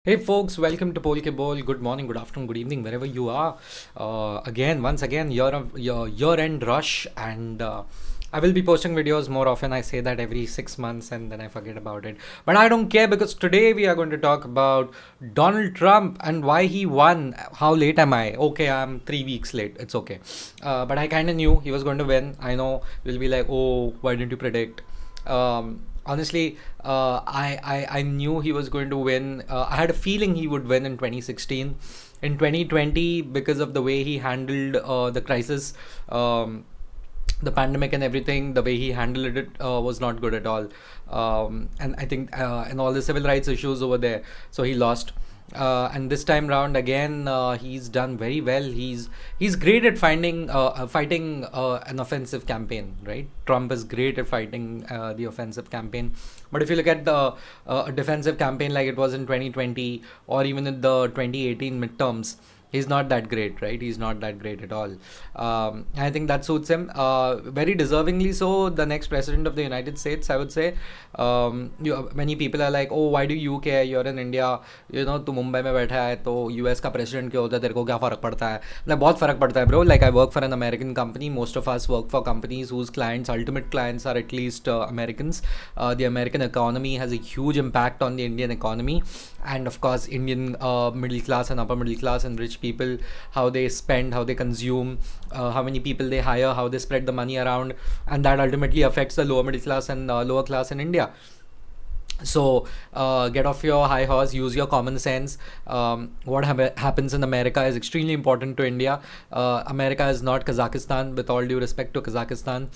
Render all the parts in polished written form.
Hey folks, welcome to Polke Bowl. Good morning, good afternoon, good evening, wherever you are. Once again, your year-end rush, and I will be posting videos more often. I say that every 6 months, and then I forget about it. But I don't care because today we are going to talk about Donald Trump and why he won. How late am I? Okay, I'm 3 weeks late. It's okay. But I kind of knew he was going to win. I know you'll be like, oh, why didn't you predict? Honestly, I knew he was going to win. I had a feeling he would win in 2016. In 2020, because of the way he handled the crisis, the pandemic and everything, the way he handled it was not good at all. And I think and all the civil rights issues over there, so he lost. And this time round again, he's done very well. He's great at fighting an offensive campaign, right? Trump is great at fighting the offensive campaign. But if you look at the defensive campaign like it was in 2020 or even in the 2018 midterms, he's not that great, right? He's not that great at all. I think that suits him very deservingly so. The next president of the United States, I would say. Many people are like, oh, why do you care? You're in India, तू मुंबई में बैठा है तो US का president क्या होता है, तेरे को क्या फ़र्क पड़ता है? मतलब बहुत फ़र्क पड़ता है, bro. Like I work for an American company. Most of us work for companies whose ultimate clients are at least Americans. The American economy has a huge impact on the Indian economy, and of course Indian middle class and upper middle class and rich people, how they spend, how they consume, how many people they hire, how they spread the money around, and that ultimately affects the lower middle class and lower class in India. So get off your high horse, use your common sense. What happens in America is extremely important to India. America is not Kazakhstan, with all due respect to Kazakhstan.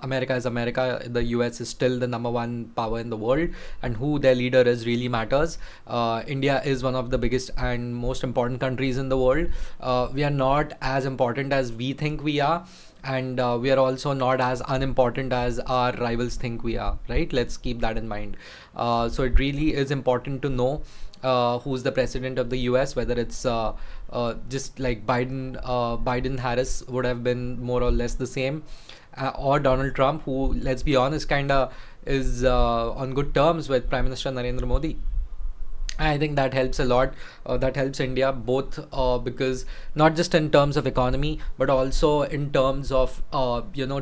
America is America. The US is still the number one power in the world, and who their leader is really matters. India is one of the biggest and most important countries in the world. We are not as important as we think we are, and we are also not as unimportant as our rivals think we are, right? Let's keep that in mind. So it really is important to know who's the president of the US, whether it's just like Biden Harris would have been more or less the same, or Donald Trump, who, let's be honest, kind of is on good terms with Prime Minister Narendra Modi. I think that helps a lot. That helps India both because not just in terms of economy, but also in terms of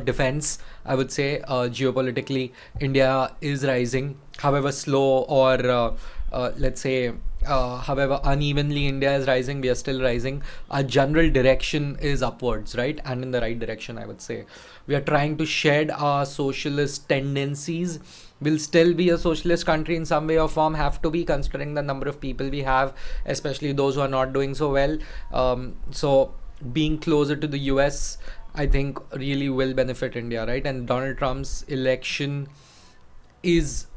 defense. I would say geopolitically, India is rising, however slow or let's say however unevenly India is rising. We are still rising. Our general direction is upwards, right, and in the right direction. I would say we are trying to shed our socialist tendencies. Will still be a socialist country in some way or form, have to be, considering the number of people we have, especially those who are not doing so well. So being closer to the US, I think, really will benefit India, right? And Donald Trump's election is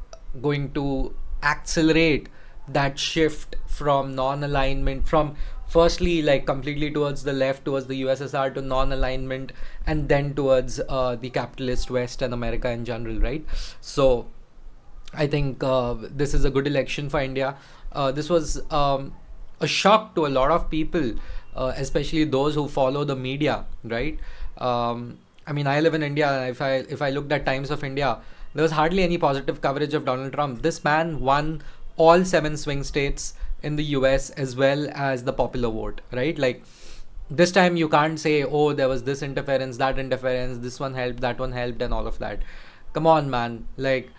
going to accelerate that shift from non-alignment, from firstly like completely towards the left, towards the USSR, to non-alignment, and then towards the capitalist West and America in general, right? So I think this is a good election for India. This was a shock to a lot of people, especially those who follow the media, right? I mean, I live in India, and if I looked at Times of India, there was hardly any positive coverage of Donald Trump. This man won all seven swing states in the US as well as the popular vote, right? Like this time you can't say, oh, there was this interference, that interference, this one helped, that one helped, and all of that. Come on, man. Like,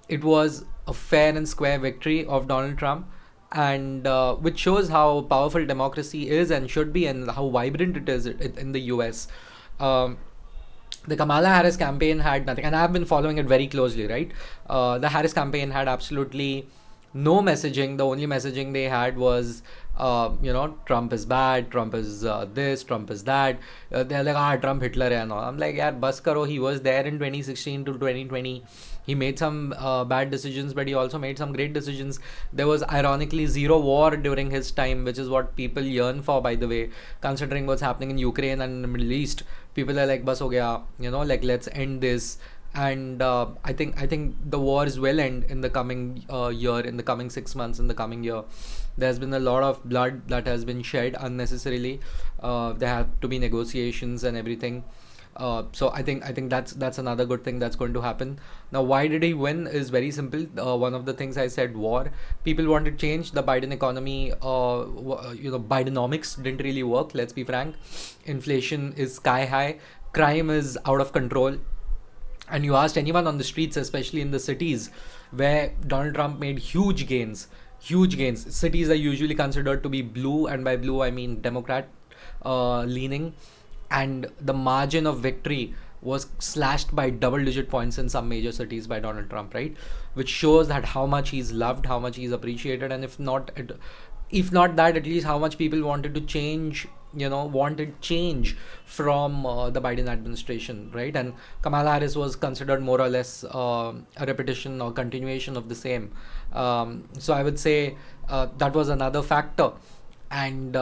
it was a fair and square victory of Donald Trump, and which shows how powerful democracy is and should be, and how vibrant it is in the US. Um, the Kamala Harris campaign had nothing, and I've been following it very closely, right? The Harris campaign had absolutely no messaging. The only messaging they had was, Trump is bad, Trump is this, Trump is that. They're like, Trump Hitler and all. I'm like, yeah, bus karo. He was there in 2016 to 2020. He made some bad decisions, but he also made some great decisions. There was ironically zero war during his time, which is what people yearn for, by the way, considering what's happening in Ukraine and the Middle East. People are like, bus ho gaya, like let's end this. And I think the wars will end in the coming year, in the coming 6 months, in the coming year. There's been a lot of blood that has been shed unnecessarily. There have to be negotiations and everything. So I think that's another good thing that's going to happen. Now, why did he win is very simple. One of the things I said, war. People wanted change. The Biden economy, Bidenomics didn't really work. Let's be frank. Inflation is sky high. Crime is out of control. And you asked anyone on the streets, especially in the cities where Donald Trump made huge gains. Cities are usually considered to be blue, and by blue I mean Democrat leaning, and the margin of victory was slashed by double digit points in some major cities by Donald Trump, right? Which shows that how much he's loved, how much he's appreciated, and if not that, at least how much people wanted to change, wanted change from the Biden administration, right? And Kamala Harris was considered more or less a repetition or continuation of the same. So I would say that was another factor. And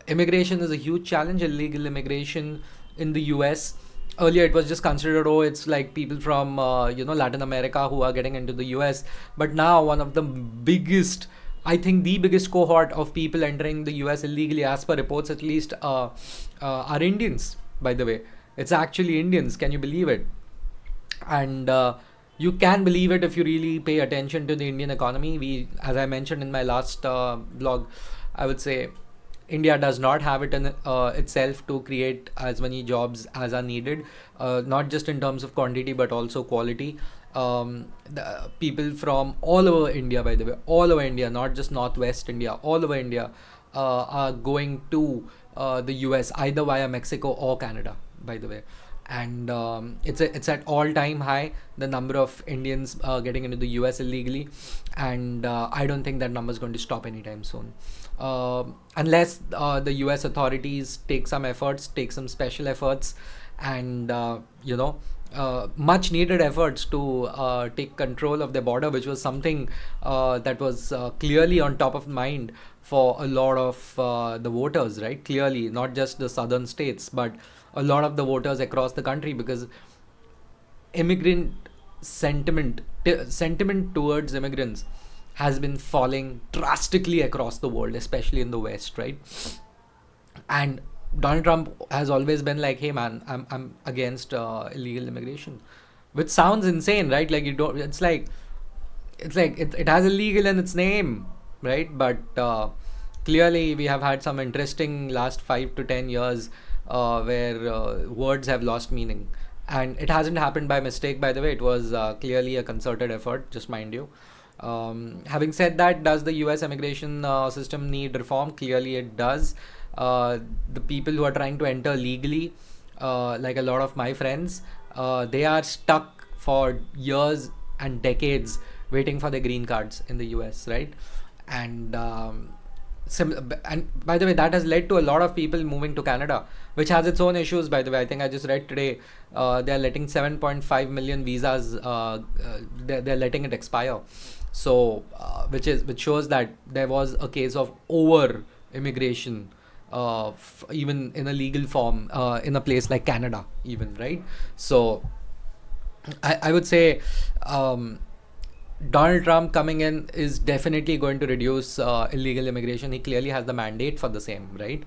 immigration is a huge challenge. Illegal immigration in the US, earlier it was just considered, oh, it's like people from Latin America who are getting into the US. But now one of the biggest, I think the biggest cohort of people entering the US illegally, as per reports at least, are Indians, by the way. It's actually Indians. Can you believe it? And you can believe it if you really pay attention to the Indian economy. As I mentioned in my last blog, I would say India does not have it in itself to create as many jobs as are needed, not just in terms of quantity but also quality. The people from all over India, by the way, all over India, not just Northwest India, all over India, are going to the US either via Mexico or Canada, by the way. And it's at all-time high, the number of Indians getting into the US illegally, and I don't think that number is going to stop anytime soon, unless the US authorities take some efforts, take some special efforts, and much needed efforts to take control of the border, which was something that was clearly on top of mind for a lot of the voters, right? Clearly, not just the southern states, but a lot of the voters across the country, because immigrant sentiment towards immigrants has been falling drastically across the world, especially in the West, right? And Donald Trump has always been like, "Hey, man, I'm against illegal immigration," which sounds insane, right? Like you don't. It has illegal in its name, right? But clearly, we have had some interesting last 5 to 10 years where words have lost meaning, and it hasn't happened by mistake. By the way, it was clearly a concerted effort. Just mind you. Having said that, does the U.S. immigration system need reform? Clearly, it does. The people who are trying to enter legally, like a lot of my friends, they are stuck for years and decades waiting for their green cards in the US, right? And and by the way, that has led to a lot of people moving to Canada, which has its own issues. By the way, I think I just read today they are letting 7.5 million visas. They're letting it expire. So, which shows that there was a case of over immigration, even in a legal form, in a place like Canada, even, right? So I would say Donald Trump coming in is definitely going to reduce illegal immigration. He clearly has the mandate for the same, right?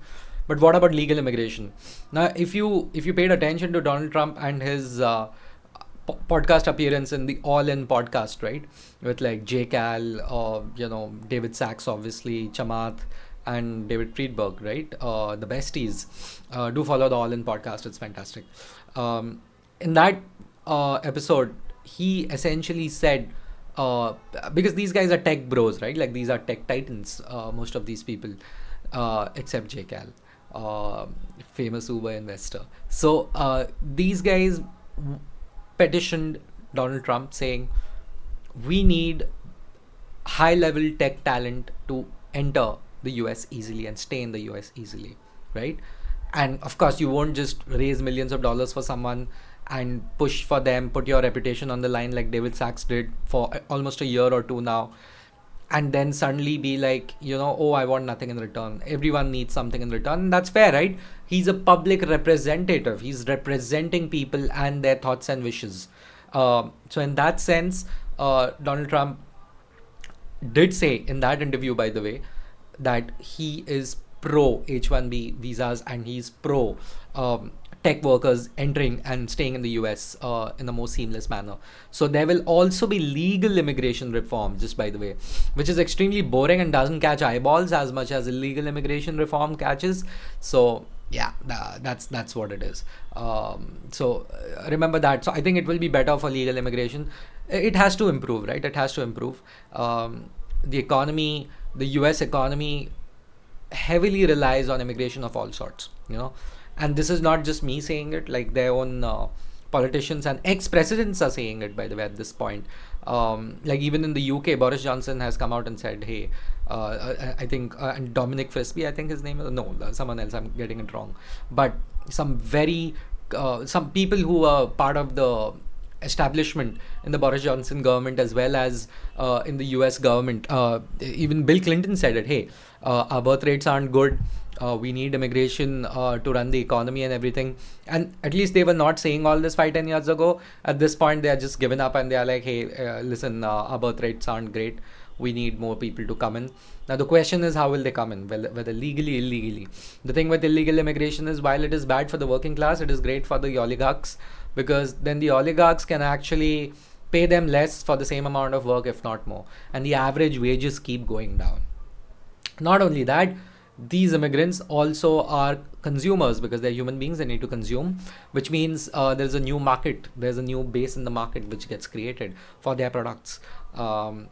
But what about legal immigration? Now, if you paid attention to Donald Trump and his podcast appearance in the All In podcast, right, with like J Cal, David Sachs, obviously, Chamath, and David Friedberg, right? The besties. Do follow the All In podcast; it's fantastic. In that episode, he essentially said, because these guys are tech bros, right? Like these are tech titans. Most of these people, except J Cal, famous Uber investor. So these guys petitioned Donald Trump saying, we need high level tech talent to enter the US easily and stay in the US easily, right? And of course, you won't just raise millions of dollars for someone and push for them, put your reputation on the line like David Sachs did for almost a year or two now, and then suddenly be like, oh, I want nothing in return. Everyone needs something in return. That's fair, right? He's a public representative. He's representing people and their thoughts and wishes. So in that sense, Donald Trump did say in that interview, by the way, that he is pro H1B visas and he's pro tech workers entering and staying in the US in a more seamless manner. So there will also be legal immigration reform, just by the way, which is extremely boring and doesn't catch eyeballs as much as illegal immigration reform catches. So yeah, that's what it is. Remember that. So I think it will be better for legal immigration. It has to improve, right? It has to improve. The economy, the US economy heavily relies on immigration of all sorts, and this is not just me saying it, like their own politicians and ex-presidents are saying it, by the way, at this point. Like even in the UK, Boris Johnson has come out and said, hey, I think and Dominic Frisby, I think his name is, no, someone else, I'm getting it wrong, but some people who are part of the establishment in the Boris Johnson government, as well as in the US government. Even Bill Clinton said it, hey, our birth rates aren't good. We need immigration to run the economy and everything. And at least they were not saying all this 5-10 years ago. At this point, they are just given up and they are like, hey, listen, our birth rates aren't great. We need more people to come in. Now, the question is, how will they come in? Whether legally, illegally. The thing with illegal immigration is, while it is bad for the working class, it is great for the oligarchs, because then the oligarchs can actually pay them less for the same amount of work, if not more. And the average wages keep going down. Not only that, these immigrants also are consumers, because they're human beings, they need to consume, which means there's a new market, there's a new base in the market which gets created for their products.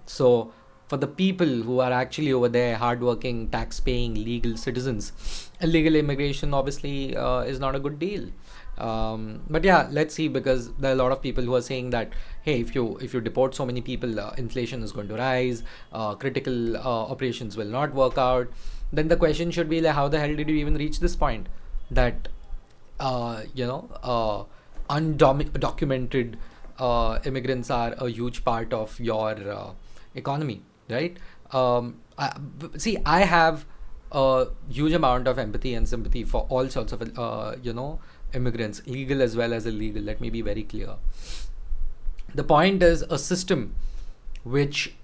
So for the people who are actually over there, hardworking, tax-paying, legal citizens, illegal immigration obviously is not a good deal. But yeah, let's see, because there are a lot of people who are saying that, hey, if you deport so many people, inflation is going to rise, critical operations will not work out. Then the question should be, like, how the hell did you even reach this point that undocumented immigrants are a huge part of your economy, right? I have a huge amount of empathy and sympathy for all sorts of immigrants, legal as well as illegal. Let me be very clear. The point is, a system which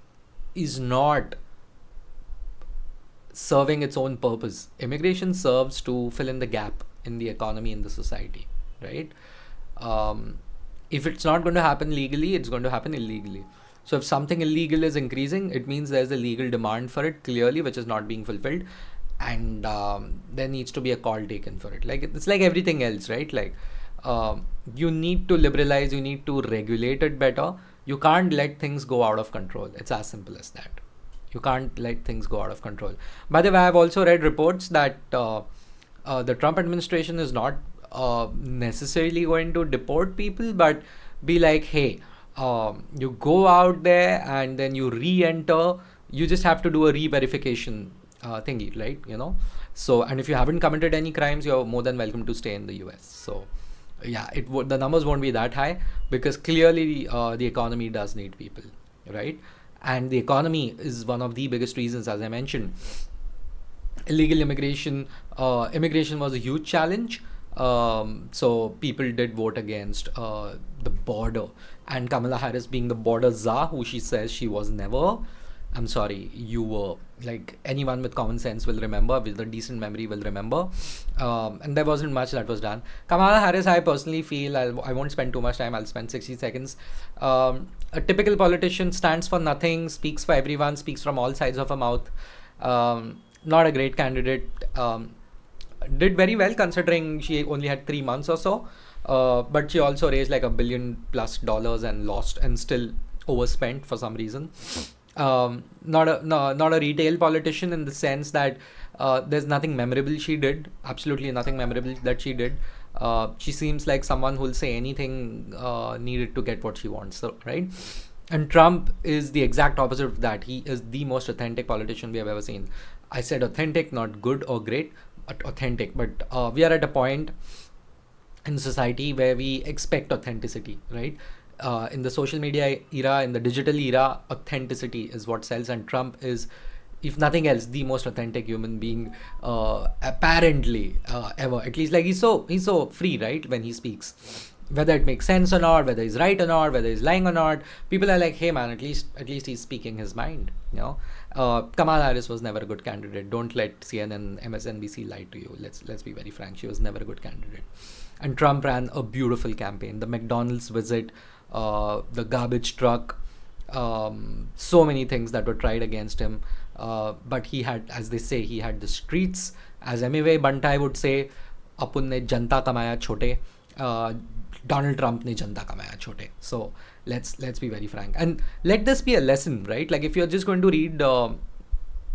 is not serving its own purpose. Immigration serves to fill in the gap in the economy, in the society, right? If it's not going to happen legally, it's going to happen illegally. So if something illegal is increasing, it means there's a legal demand for it, clearly, which is not being fulfilled. And there needs to be a call taken for it. Like, it's like everything else, right? Like, you need to liberalize, you need to regulate it better. You can't let things go out of control. It's as simple as that. You can't let things go out of control. By the way, I've also read reports that the Trump administration is not necessarily going to deport people, but be like, hey, you go out there and then you re-enter. You just have to do a re-verification thingy, right? So, and if you haven't committed any crimes, you're more than welcome to stay in the US. So yeah, the numbers won't be that high, because clearly the economy does need people, right? And the economy is one of the biggest reasons, as I mentioned. Illegal immigration was a huge challenge. So people did vote against the border, and Kamala Harris, being the border czar, who she says she was never. I'm sorry, you were. Like, anyone with common sense will remember, with a decent memory will remember. And there wasn't much that was done. Kamala Harris, I personally feel, I won't spend too much time, I'll spend 60 seconds. A typical politician, stands for nothing, speaks for everyone, speaks from all sides of her mouth. Not a great candidate. Did very well considering she only had 3 months or so. But she also raised like $1 billion+ and lost, and still overspent for some reason. Not a retail politician, in the sense that there's nothing memorable she did. Absolutely nothing memorable that she did. She seems like someone who'll say anything needed to get what she wants, so, right? And Trump is the exact opposite of that. He is the most authentic politician we have ever seen. I said authentic, not good or great, but authentic. But we are at a point in society where we expect authenticity, right? In the social media era, in the digital era, authenticity is what sells, and Trump is, if nothing else, the most authentic human being apparently ever. At least, like, he's so free, right, when he speaks, whether it makes sense or not, whether he's right or not, whether he's lying or not. People are like, hey man, at least he's speaking his mind. Kamala Harris was never a good candidate. Don't let CNN, MSNBC lie to you. Let's be very frank. She was never a good candidate. And Trump ran a beautiful campaign. The McDonald's visit, the garbage truck, so many things that were tried against him. But he had, as they say, he had the streets. As Amive Bantai would say, अपुन ने जनता कमाया छोटे, Donald Trump ने जनता कमाया छोटे. So let's be very frank, and let this be a lesson, right? Like, if you're just going to read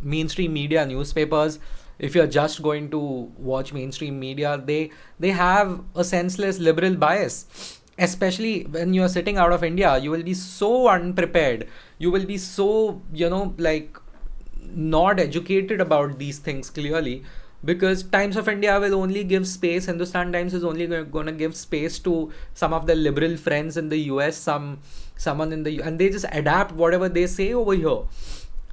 mainstream media, newspapers, if you're just going to watch mainstream media, they have a senseless liberal bias. Especially when you're sitting out of India, you will be so unprepared. You will be so, like, not educated about these things clearly, because Times of India will only give space. Hindustan Times is only going to give space to some of their liberal friends in the US, someone in the, and they just adapt whatever they say over here.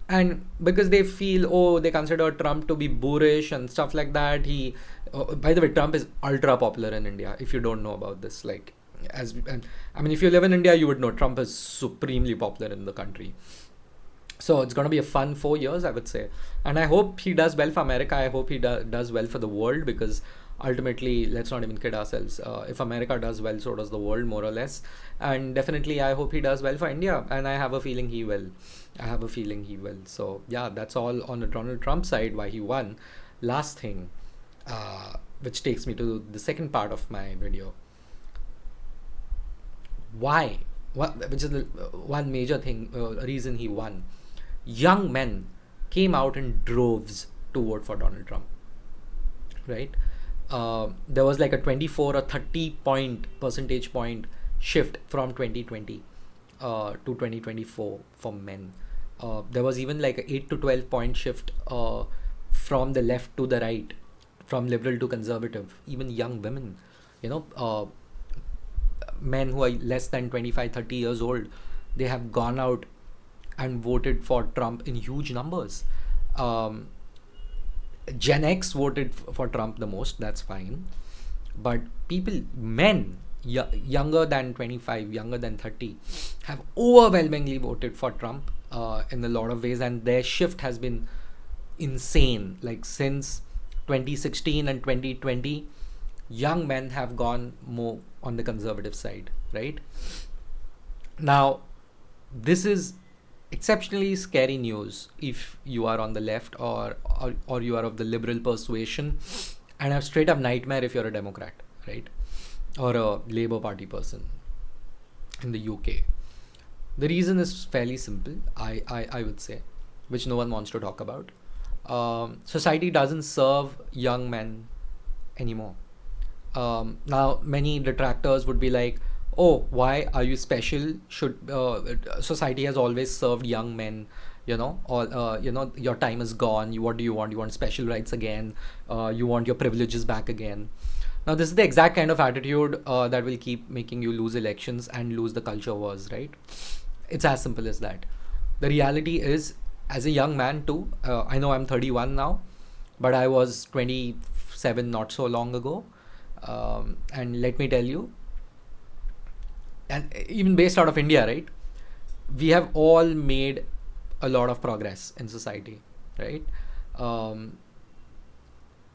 And because they feel, oh, they consider Trump to be boorish and stuff like that. By the way, Trump is ultra popular in India. If you don't know about this, like, if you live in India, you would know Trump is supremely popular in the country. So it's going to be a fun 4 years, I would say. And I hope he does well for America. I hope he does well for the world, because ultimately, let's not even kid ourselves. If America does well, so does the world, more or less. And definitely, I hope he does well for India. And I have a feeling he will. So yeah, that's all on the Donald Trump side, why he won. Last thing, which takes me to the second part of my video. Why? Which is the one major thing, reason he won. Young men came out in droves to vote for Donald Trump, right? There was like a 24 or 30 percentage point shift from 2020 to 2024 for men. There was even like a 8 to 12 point shift from the left to the right, from liberal to conservative. Even young women, men who are less than 25, 30 years old, they have gone out and voted for Trump in huge numbers. Gen X voted for Trump the most, that's fine. But men younger than 25, younger than 30, have overwhelmingly voted for Trump in a lot of ways. And their shift has been insane. Like, since 2016 and 2020, young men have gone more on the conservative side, right? Now, this is exceptionally scary news if you are on the left or you are of the liberal persuasion, and a straight up nightmare if you're a Democrat, right? Or a Labour Party person in the UK. The reason is fairly simple, I would say, which no one wants to talk about. Society doesn't serve young men anymore. Now, many detractors would be like, oh, why are you special? Society has always served young men, your time is gone. What do you want? You want special rights again? You want your privileges back again? Now, this is the exact kind of attitude that will keep making you lose elections and lose the culture wars, right? It's as simple as that. The reality is, as a young man too, I know I'm 31 now, but I was 27 not so long ago. And let me tell you, and even based out of India, right, we have all made a lot of progress in society, right?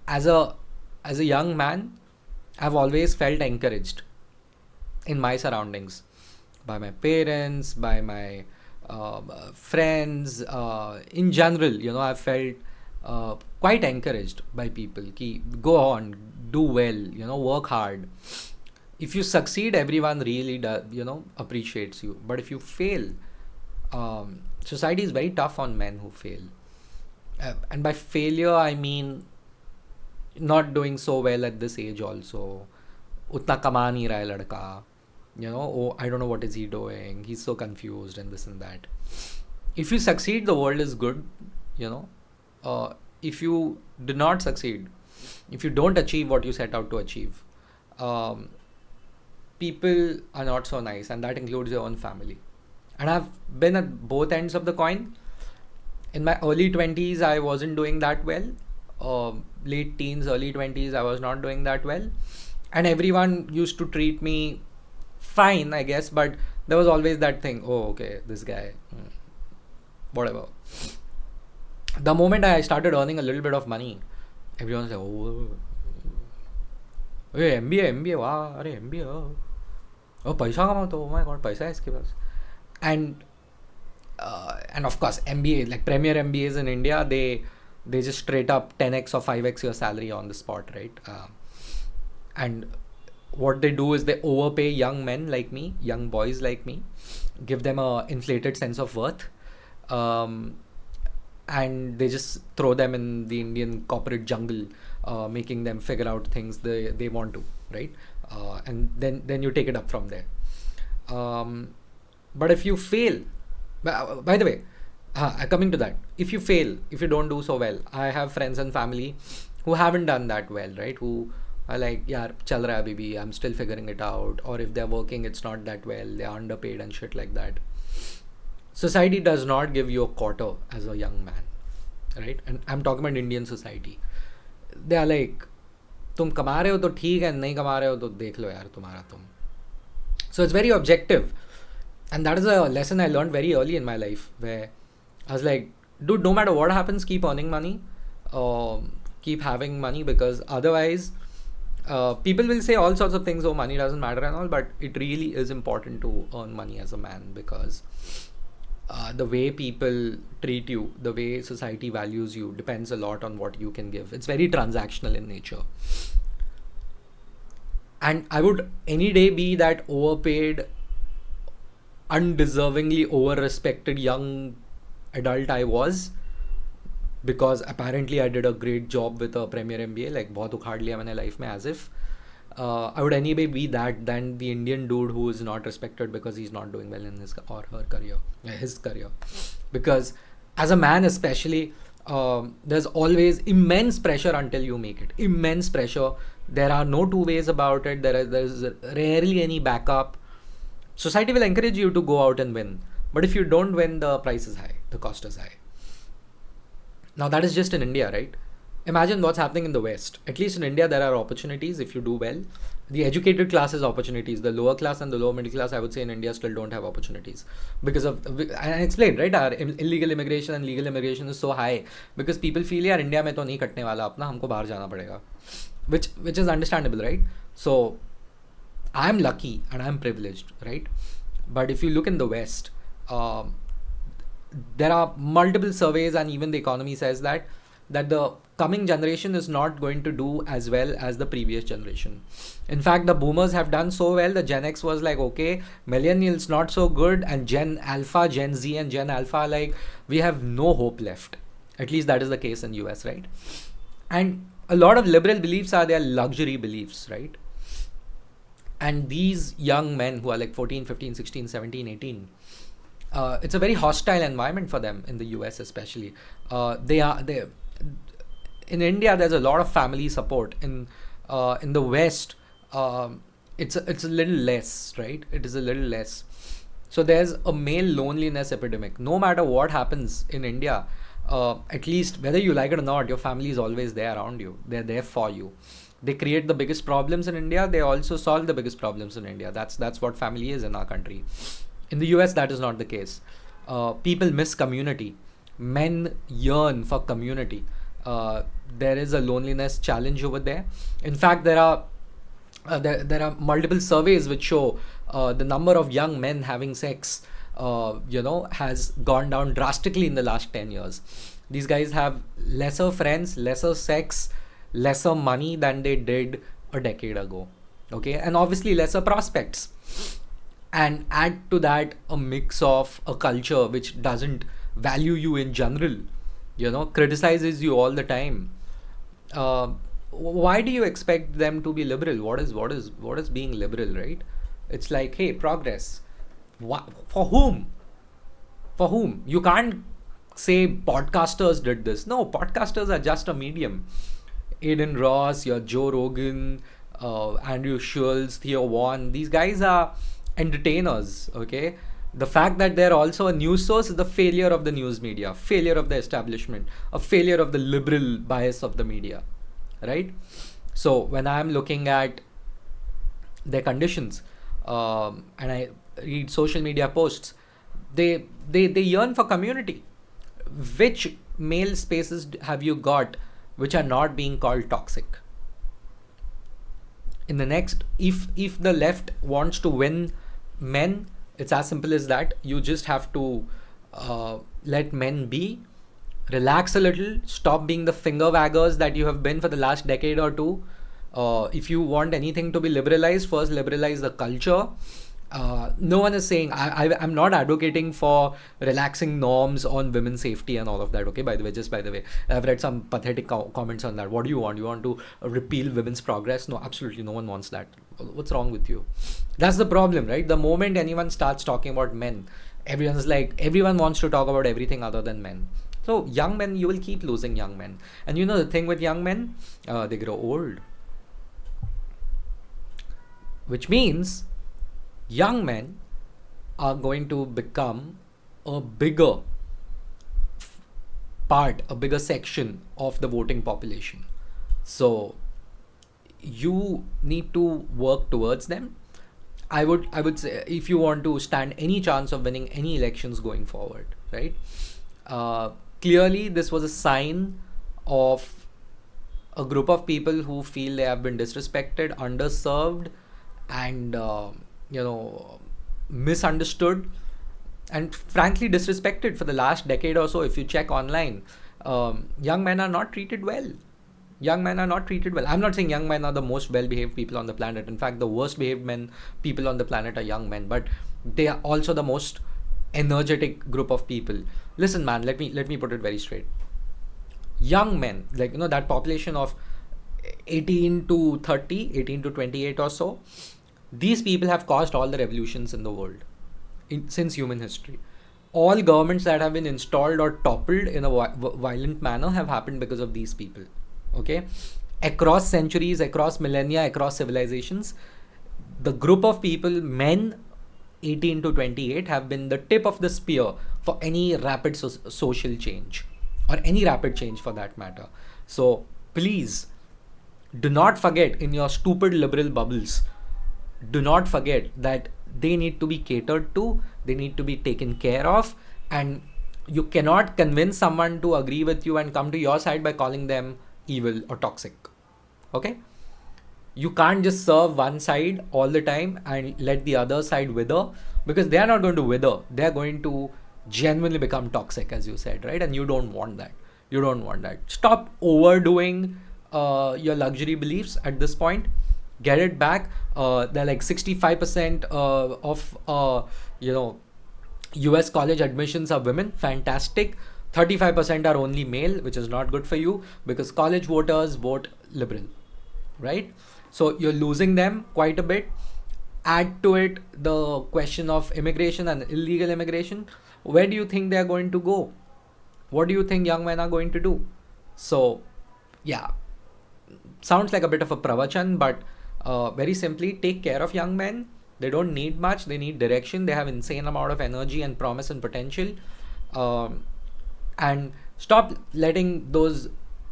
As a young man, I've always felt encouraged in my surroundings, by my parents, by my friends, in general. I've felt quite encouraged by people ki go on, do well, work hard. If you succeed, everyone really appreciates you. But if you fail, society is very tough on men who fail. And by failure, I mean not doing so well at this age also. Utna kama nahi raha hai ladka. Oh, I don't know what is he doing. He's so confused and this and that. If you succeed, the world is good. If you do not succeed, if you don't achieve what you set out to achieve, people are not so nice, and that includes your own family. And I've been at both ends of the coin. In my early 20s, I wasn't doing that well. Late teens, early 20s, I was not doing that well. And everyone used to treat me fine, I guess, but there was always that thing, oh, okay, this guy, whatever. The moment I started earning a little bit of money, everyone said, oh, ये MBA वाह, अरे MBA पैसा कमाओ तो my God पैसा है इसके पास. And of course MBA, like premier MBAs in India, they just straight up 10x or 5x your salary on the spot, right? And what they do is they overpay young men like me, young boys like me, give them a inflated sense of worth, and they just throw them in the Indian corporate jungle, making them figure out things they want to, right? And then you take it up from there. But if you fail, by the way, coming to that, if you fail, if you don't do so well, I have friends and family who haven't done that well, right? Who are like, yeah, chal raha hai baby, I'm still figuring it out. Or if they're working, it's not that well, they're underpaid and shit like that. Society does not give you a quarter as a young man, right? And I'm talking about Indian society. They are like, तुम कमा रहे हो तो ठीक है, नहीं कमा रहे हो तो देख लो यार तुम्हारा तुम. So it's very objective. And that is a lesson I learned very early in my life, where I was like, dude, no matter what happens, keep earning money, keep having money, because otherwise people will say all sorts of things, oh, money doesn't matter and all, but it really is important to earn money as a man, because the way people treat you, the way society values you, depends a lot on what you can give. It's very transactional in nature. And I would any day be that overpaid, undeservingly over-respected young adult I was, because apparently I did a great job with a premier MBA, like बहुत उखाड़ लिया मैंने life में, as if I would anyway be that than the Indian dude who is not respected because he's not doing well in his or her career, his career. Because as a man especially, there's always immense pressure until you make it. Immense pressure. There are no two ways about it. There's rarely any backup. Society will encourage you to go out and win. But if you don't win, the price is high. The cost is high. Now that is just in India, right? Imagine what's happening in the West. At least in India, there are opportunities if you do well. The educated class has opportunities. The lower class and the lower middle class, I would say, in India still don't have opportunities. Because of, I explained, right? Our illegal immigration and legal immigration is so high because people feel, यार India में तो नहीं कटने वाला अपना, हमको बाहर जाना पड़ेगा. Which is understandable, right? So I'm lucky and I'm privileged, right? But if you look in the West, there are multiple surveys, and even the economy says that the coming generation is not going to do as well as the previous generation. In fact, the boomers have done so well. The Gen X was like, okay, millennials not so good, and Gen Alpha, Gen Z and Gen Alpha, like, we have no hope left. At least that is the case in US, right? And a lot of liberal beliefs are their luxury beliefs, right? And these young men who are like 14, 15, 16, 17, 18, it's a very hostile environment for them in the US especially. In India, there's a lot of family support. In the West, it's a little less, right? It is a little less. So there's a male loneliness epidemic. No matter what happens in India, at least whether you like it or not, your family is always there around you. They're there for you. They create the biggest problems in India. They also solve the biggest problems in India. That's what family is in our country. In the US, that is not the case. People miss community. Men yearn for community. There is a loneliness challenge over there. In fact, there are multiple surveys which show the number of young men having sex, has gone down drastically in the last 10 years. These guys have lesser friends, lesser sex, lesser money than they did a decade ago. Okay, and obviously lesser prospects. And add to that a mix of a culture which doesn't value you in general, criticizes you all the time. Why do you expect them to be liberal? What is being liberal, right? It's like, hey, progress. For whom? For whom? You can't say podcasters did this. No, podcasters are just a medium. Aiden Ross, your Joe Rogan, Andrew Schultz, Theo Vaughn, these guys are entertainers, okay? The fact that they're also a news source is the failure of the news media, failure of the establishment, a failure of the liberal bias of the media, right? So when I'm looking at their conditions, and I read social media posts, they yearn for community. Which male spaces have you got which are not being called toxic? in the next, if the left wants to win men, it's as simple as that. You just have to let men be, relax a little, stop being the finger waggers that you have been for the last decade or two. If you want anything to be liberalized, first liberalize the culture. No one is saying, I'm not advocating for relaxing norms on women's safety and all of that. Okay, by the way, I've read some pathetic comments on that. What do you want? You want to repeal women's progress? No, absolutely no one wants that. What's wrong with you? That's the problem, right? The moment anyone starts talking about men, everyone wants to talk about everything other than men. So young men, you will keep losing young men. And you know the thing with young men, they grow old, which means young men are going to become a bigger part, a bigger section of the voting population. So you need to work towards them. I would say, if you want to stand any chance of winning any elections going forward, right? Clearly, this was a sign of a group of people who feel they have been disrespected, underserved, and misunderstood, and frankly disrespected for the last decade or so. If you check online, young men are not treated well. Young men are not treated well. I'm not saying young men are the most well-behaved people on the planet. In fact, the worst-behaved people on the planet are young men, but they are also the most energetic group of people. Listen, man, let me put it very straight. Young men, that population of 18 to 30, 18 to 28 or so, these people have caused all the revolutions in the world since human history. All governments that have been installed or toppled in a violent manner have happened because of these people. Okay, across centuries, across millennia, across civilizations, the group of people, men 18 to 28, have been the tip of the spear for any rapid social change, or any rapid change for that matter. So please do not forget, in your stupid liberal bubbles, do not forget that they need to be catered to, they need to be taken care of, and you cannot convince someone to agree with you and come to your side by calling them evil or toxic. Okay, you can't just serve one side all the time and let the other side wither, because they are not going to wither, they are going to genuinely become toxic, as you said, right? And you don't want that. Stop overdoing your luxury beliefs at this point. Get it back. They're like 65% of US college admissions are women. Fantastic. 35% are only male, which is not good for you, because college voters vote liberal, right? So you're losing them quite a bit. Add to it the question of immigration and illegal immigration. Where do you think they are going to go? What do you think young men are going to do? So yeah, sounds like a bit of a pravachan, but very simply, take care of young men. They don't need much. They need direction. They have insane amount of energy and promise and potential. And stop letting those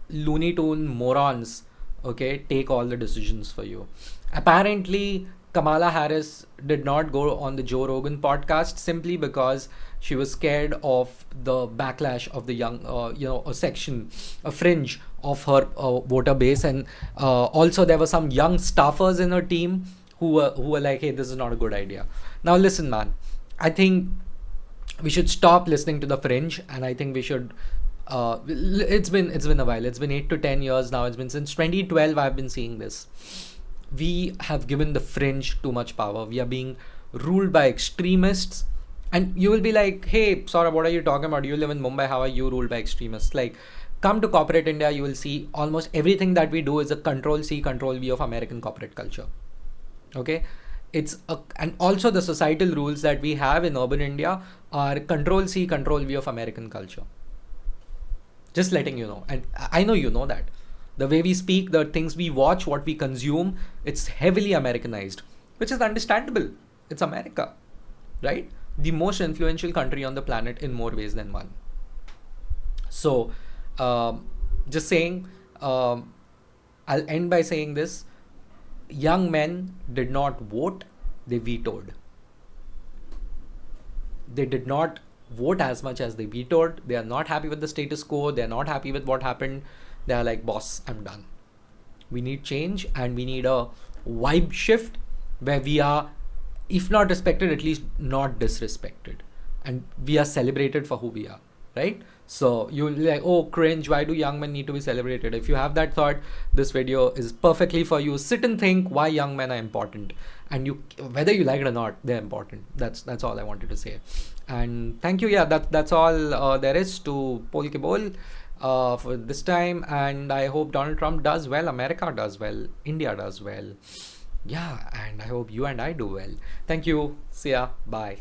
Looney Tune morons, okay, take all the decisions for you. Apparently, Kamala Harris did not go on the Joe Rogan podcast simply because she was scared of the backlash of the young, a fringe of her voter base. And also there were some young staffers in her team who were like, hey, this is not a good idea. Now listen, man, I think we should stop listening to the fringe, and I think we should it's been a while. It's been 8 to 10 years now. It's been since 2012 I've been seeing this. We have given the fringe too much power. We are being ruled by extremists. And you will be like, hey, Saurabh, what are you talking about? You live in Mumbai. How are you ruled by extremists? Like, come to corporate India, you will see almost everything that we do is a control C, control V of American corporate culture. Okay? And also the societal rules that we have in urban India are control C, control V of American culture. Just letting you know. And I know you know that. The way we speak, the things we watch, what we consume, it's heavily Americanized, which is understandable. It's America, right? The most influential country on the planet in more ways than one. So, just saying, I'll end by saying this. Young men did not vote, they vetoed. They did not vote as much as they vetoed. They are not happy with the status quo. They are not happy with what happened. They are like, boss, I'm done. We need change, and we need a vibe shift where we are, if not respected, at least not disrespected, and we are celebrated for who we are, right? So you'll be like, oh, cringe, why do young men need to be celebrated? If you have that thought, this video is perfectly for you. Sit and think why young men are important, and you, whether you like it or not, they're important. That's all I wanted to say. And thank you. Yeah, that's all there is to Pol Ke Bol for this time. And I hope Donald Trump does well, America does well, India does well. Yeah, and I hope you and I do well. Thank you. See ya. Bye.